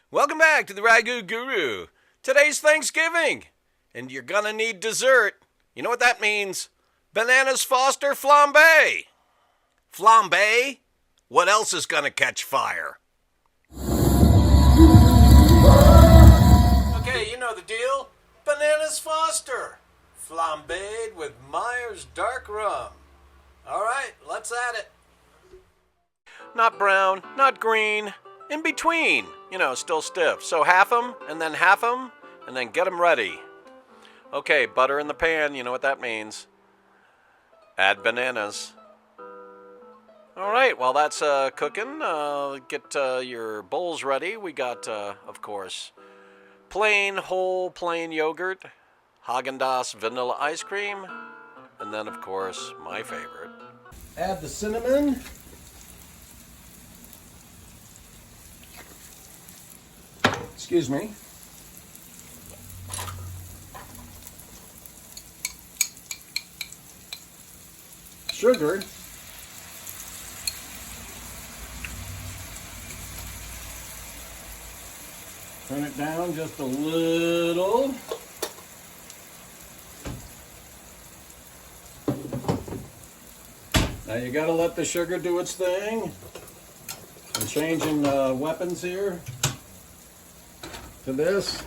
Welcome back to the Ragu Guru. Today's Thanksgiving, and you're gonna need dessert. You know what that means? Bananas Foster Flambe. Flambe? What else is gonna catch fire? Okay, you know the deal. Bananas Foster. Flambéed with Myer's dark rum. Alright, let's add it. Not brown, not green. In between, still stiff. So half them, and then get them ready. Okay, butter in the pan, you know what that means. Add bananas. All right, while that's cooking, get your bowls ready. We got, of course, plain yogurt, Haagen-Dazs vanilla ice cream, and then, of course, my favorite. Add the cinnamon. Excuse me. Sugar. Turn it down just a little. Now you gotta let the sugar do its thing. I'm changing weapons here to this.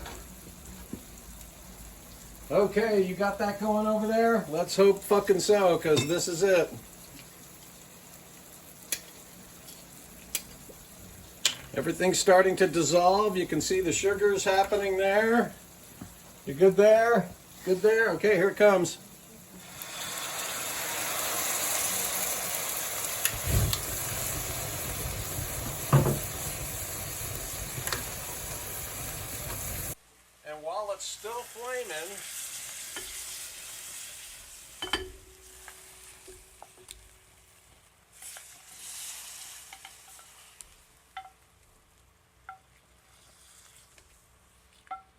Okay, you got that going over there? Let's hope fucking so, because this is it. Everything's starting to dissolve. You can see the sugars happening there. You good there? Good there? Okay, here it comes. And while it's still flaming,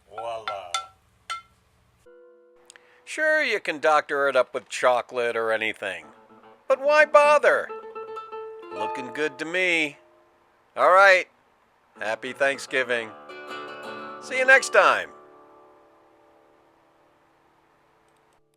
voila. Sure, you can doctor it up with chocolate or anything, but why bother? Looking good to me. All right, happy Thanksgiving. See you next time.